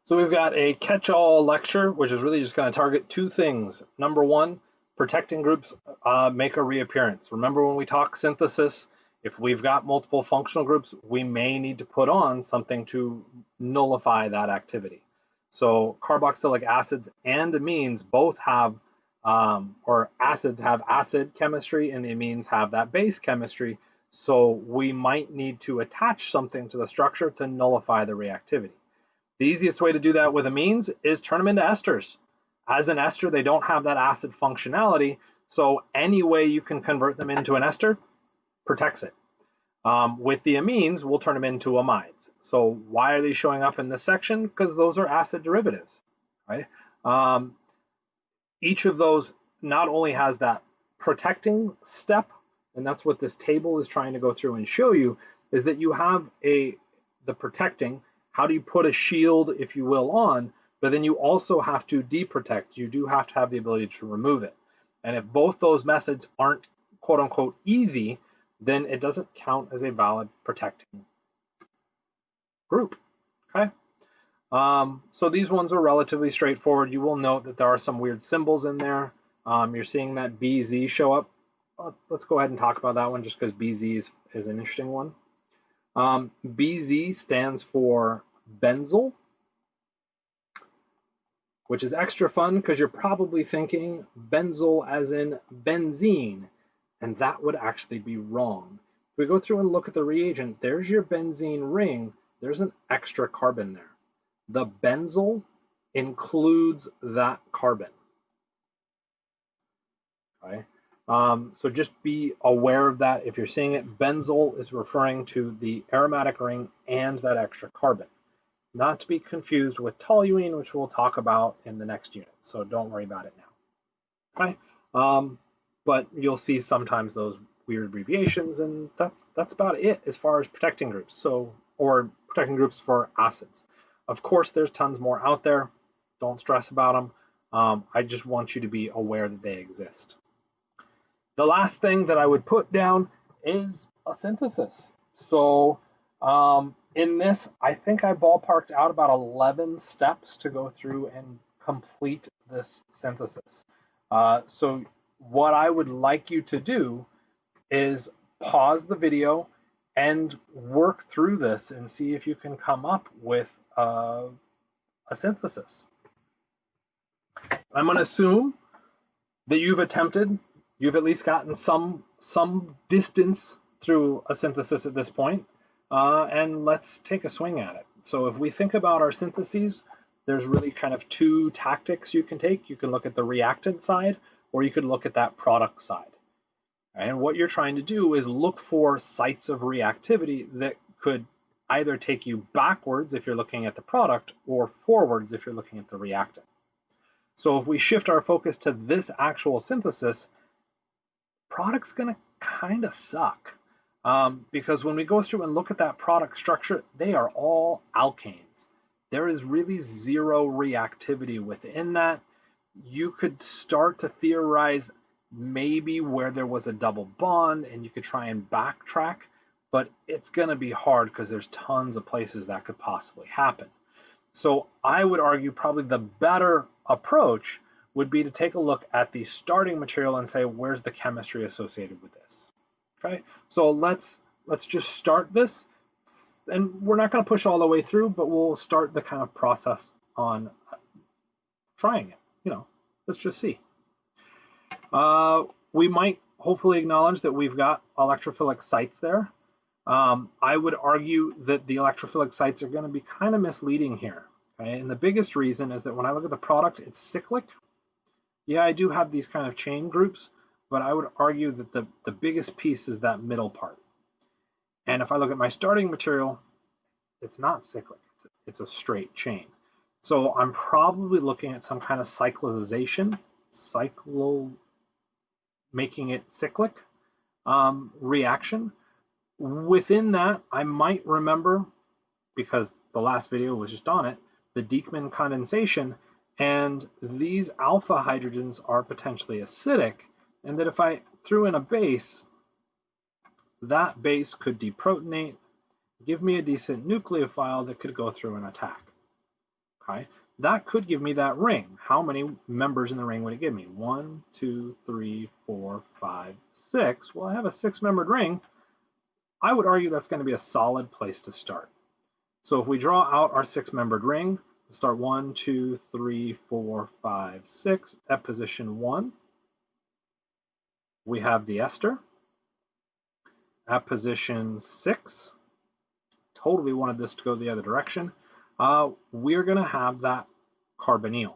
So we've got a catch-all lecture, which is really just going to target two things. Number one, protecting groups make a reappearance. Remember when we talk synthesis, if we've got multiple functional groups, we may need to put on something to nullify that activity. So carboxylic acids and amines both have, or acids have acid chemistry and the amines have that base chemistry. So we might need to attach something to the structure to nullify the reactivity. The easiest way to do that with amines is turn them into esters. As an ester, they don't have that acid functionality, so any way you can convert them into an ester protects it. With the amines, we'll turn them into amides. So why are they showing up in this section? Because those are acid derivatives, right? Each of those not only has that protecting step, and that's what this table is trying to go through and show you, is that you have the protecting. How do you put a shield, if you will, on, but then you also have to deprotect. You do have to have the ability to remove it. And if both those methods aren't quote unquote easy, then it doesn't count as a valid protecting group, okay? So these ones are relatively straightforward. You will note that there are some weird symbols in there. You're seeing that BZ show up. Let's go ahead and talk about that one just because BZ is an interesting one. BZ stands for benzyl, which is extra fun because you're probably thinking benzyl as in benzene, and that would actually be wrong. If we go through and look at the reagent, there's your benzene ring, there's an extra carbon there. The benzyl includes that carbon. Okay? So just be aware of that. If you're seeing it, benzyl is referring to the aromatic ring and that extra carbon. Not to be confused with toluene, which we'll talk about in the next unit. So don't worry about it now. Okay? But you'll see sometimes those weird abbreviations, and that's about it as far as protecting groups. So, or protecting groups for acids. Of course, there's tons more out there. Don't stress about them. I just want you to be aware that they exist. The last thing that I would put down is a synthesis. So in this, I think I ballparked out about 11 steps to go through and complete this synthesis. So what I would like you to do is pause the video and work through this and see if you can come up with a synthesis. I'm going to assume that you've at least gotten some distance through a synthesis at this point, and let's take a swing at it. So if we think about our syntheses, there's really kind of two tactics you can take. You can look at the reactant side, or you could look at that product side. And what you're trying to do is look for sites of reactivity that could either take you backwards if you're looking at the product, or forwards if you're looking at the reactant. So if we shift our focus to this actual synthesis, product's going to kind of suck because when we go through and look at that product structure, they are all alkanes. There is really zero reactivity within that. You could start to theorize maybe where there was a double bond and you could try and backtrack, but it's going to be hard because there's tons of places that could possibly happen. So I would argue probably the better approach would be to take a look at the starting material and say, where's the chemistry associated with this? Okay, so let's just start this, and we're not going to push all the way through, but we'll start the kind of process on trying it. You know, let's just see. We might hopefully acknowledge that we've got electrophilic sites there. I would argue that the electrophilic sites are going to be kind of misleading here. Okay? And the biggest reason is that when I look at the product, it's cyclic. Yeah, I do have these kind of chain groups, but I would argue that the biggest piece is that middle part. And if I look at my starting material, it's not cyclic. It's a straight chain. So I'm probably looking at some kind of cyclization, making it cyclic reaction. Within that, I might remember, because the last video was just on it, the Dieckmann condensation, and these alpha hydrogens are potentially acidic, and that if I threw in a base, that base could deprotonate, give me a decent nucleophile that could go through and attack. Okay, that could give me that ring. How many members in the ring would it give me? 1, 2, 3, 4, 5, 6. Well, I have a 6-membered ring. I would argue that's going to be a solid place to start. So if we draw out our 6-membered ring, start 1, 2, 3, 4, 5, 6. At position 1, we have the ester. At position 6, totally wanted this to go the other direction, we're going to have that carbonyl.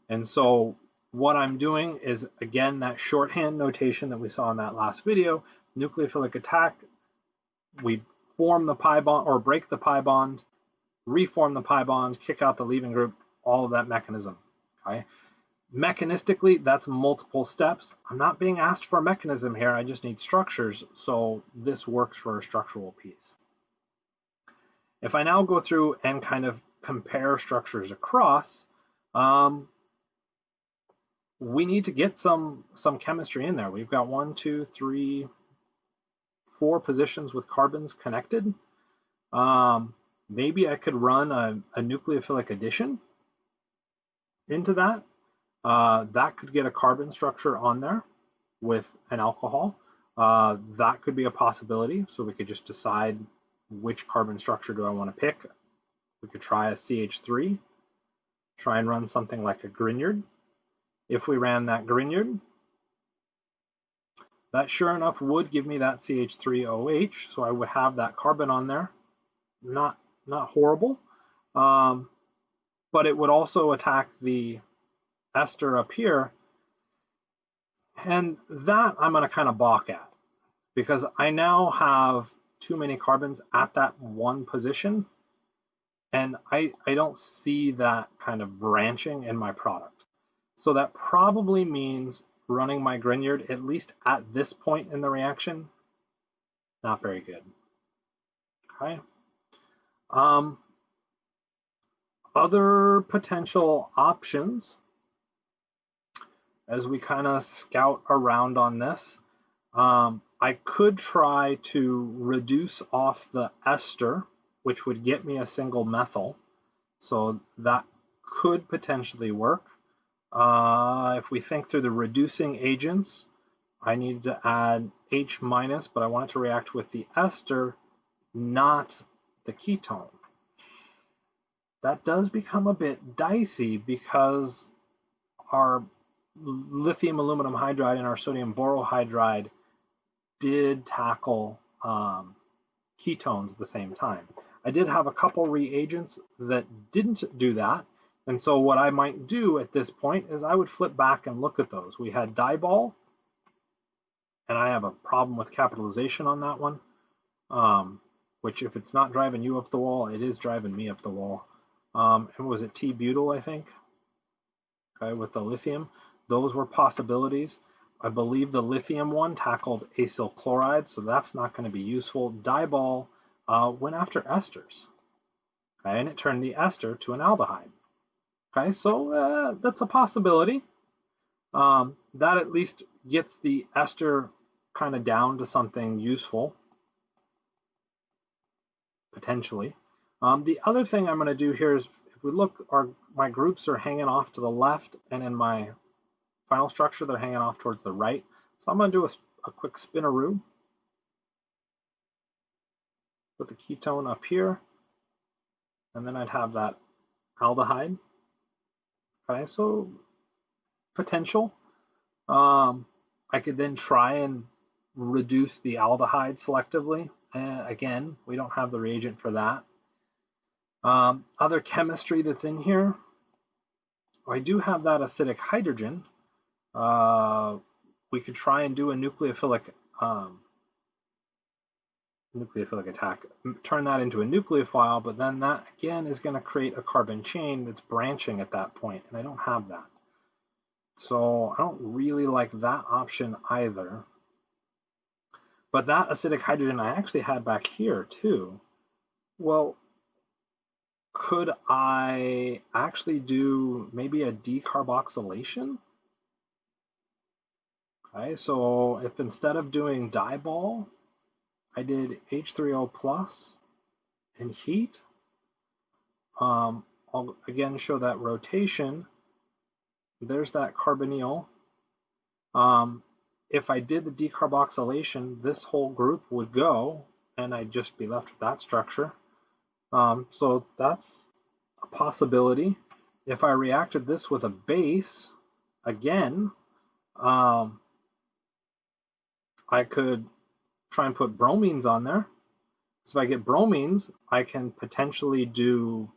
And so what I'm doing is, again, that shorthand notation that we saw in that last video, nucleophilic attack, we form the pi bond or break the pi bond, reform the pi bond, kick out the leaving group, all of that mechanism. Okay. Mechanistically, that's multiple steps. I'm not being asked for a mechanism here, I just need structures, so this works for a structural piece. If I now go through and kind of compare structures across, we need to get some chemistry in there. We've got 1, 2, 3, 4 positions with carbons connected. Maybe I could run a nucleophilic addition into that. That could get a carbon structure on there with an alcohol. That could be a possibility. So we could just decide which carbon structure do I want to pick. We could try a CH3, try and run something like a Grignard. If we ran that Grignard, that sure enough would give me that CH3OH, so I would have that carbon on there. Not horrible, but it would also attack the ester up here, and that I'm going to kind of balk at because I now have too many carbons at that one position, and I don't see that kind of branching in my product. So that probably means running my Grignard, at least at this point in the reaction, not very good. Okay. Other potential options as we kind of scout around on this, I could try to reduce off the ester, which would get me a single methyl. So that could potentially work. If we think through the reducing agents, I need to add H minus, but I want it to react with the ester, not the ketone. That does become a bit dicey because our lithium aluminum hydride and our sodium borohydride did tackle ketones at the same time. I did have a couple reagents that didn't do that, and so what I might do at this point is I would flip back and look at those. We had dibol, and I have a problem with capitalization on that one, which if it's not driving you up the wall, it is driving me up the wall. And was it T-butyl, I think? Okay, with the lithium. Those were possibilities. I believe the lithium one tackled acyl chloride, so that's not going to be useful. Dibol went after esters, okay, and it turned the ester to an aldehyde. Okay, so that's a possibility. That at least gets the ester kind of down to something useful, potentially. The other thing I'm going to do here is, if we look, my groups are hanging off to the left, and in my final structure, they're hanging off towards the right. So I'm going to do a quick spinaroo. Put the ketone up here, and then I'd have that aldehyde. Okay, so potential. I could then try and reduce the aldehyde selectively. Again, we don't have the reagent for that. Other chemistry that's in here, I do have that acidic hydrogen. We could try and do a nucleophilic attack, turn that into a nucleophile, but then that again is going to create a carbon chain that's branching at that point, and I don't have that. So I don't really like that option either. But that acidic hydrogen I actually had back here too. Well, could I actually do maybe a decarboxylation? Okay, so if instead of doing dibol, I did H3O plus and heat, I'll again show that rotation. There's that carbonyl. If I did the decarboxylation, this whole group would go, and I'd just be left with that structure. So that's a possibility. If I reacted this with a base, again, I could try and put bromines on there. So if I get bromines, I can potentially do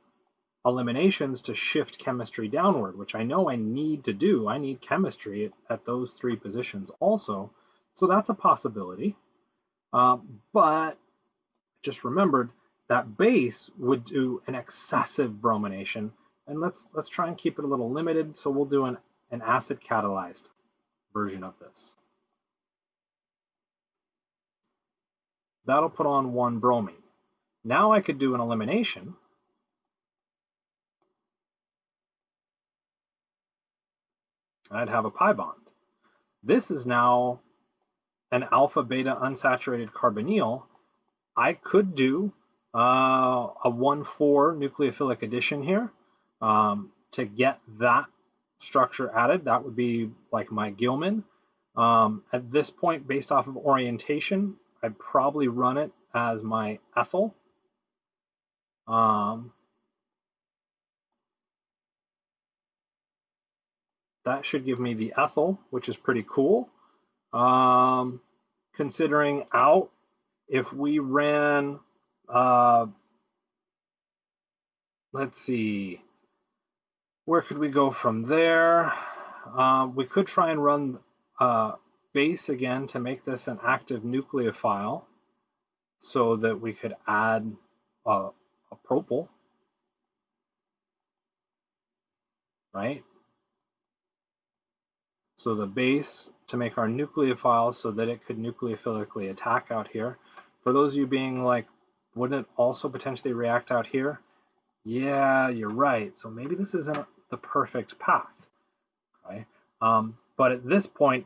eliminations to shift chemistry downward, which I know I need to do. I need chemistry at those 3 positions also. So that's a possibility. But just remembered that base would do an excessive bromination. And let's try and keep it a little limited. So we'll do an acid catalyzed version of this. That'll put on 1 bromine. Now I could do an elimination. I'd have a pi bond. This is now an alpha beta unsaturated carbonyl. I could do a 1,4 nucleophilic addition here to get that structure added. That would be like my Gilman. At this point, based off of orientation, I'd probably run it as my ethyl. That should give me the ethyl, which is pretty cool. Considering out, if we ran, let's see, where could we go from there? We could try and run base again to make this an active nucleophile so that we could add a propyl, right? So the base to make our nucleophile so that it could nucleophilically attack out here. For those of you being like, wouldn't it also potentially react out here? Yeah, you're right. So maybe this isn't the perfect path, okay? But at this point,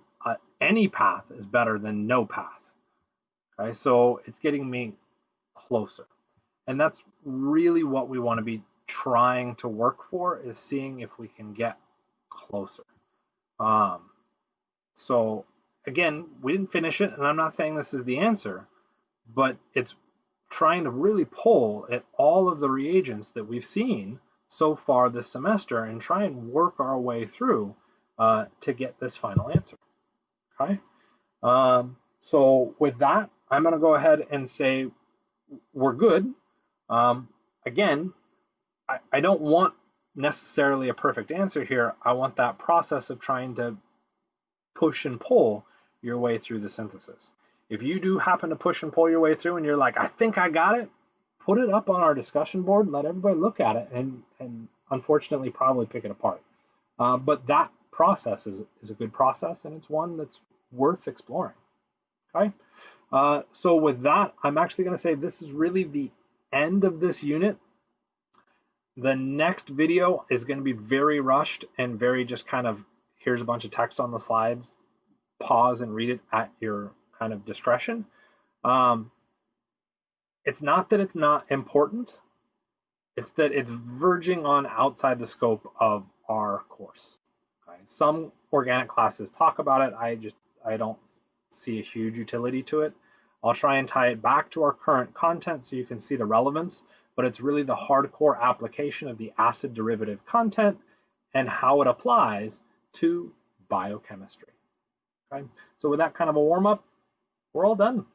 any path is better than no path, okay? So it's getting me closer. And that's really what we want to be trying to work for, is seeing if we can get closer. So again, we didn't finish it, and I'm not saying this is the answer, but it's trying to really pull at all of the reagents that we've seen so far this semester and try and work our way through to get this final answer, okay? So with that, I'm gonna go ahead and say we're good. Again, I don't want necessarily a perfect answer here. I want that process of trying to push and pull your way through the synthesis. If you do happen to push and pull your way through and you're like, I think I got it, put it up on our discussion board, let everybody look at it, and unfortunately probably pick it apart. But that process is a good process, and it's one that's worth exploring, okay? So with that, I'm actually gonna say this is really the end of this unit. The next video is gonna be very rushed and very just kind of, here's a bunch of text on the slides, pause and read it at your kind of discretion. It's not that it's not important, it's that it's verging on outside the scope of our course. Okay? Some organic classes talk about it. I don't see a huge utility to it. I'll try and tie it back to our current content so you can see the relevance, but it's really the hardcore application of the acid derivative content and how it applies to biochemistry. Okay? So with that kind of a warm-up, we're all done.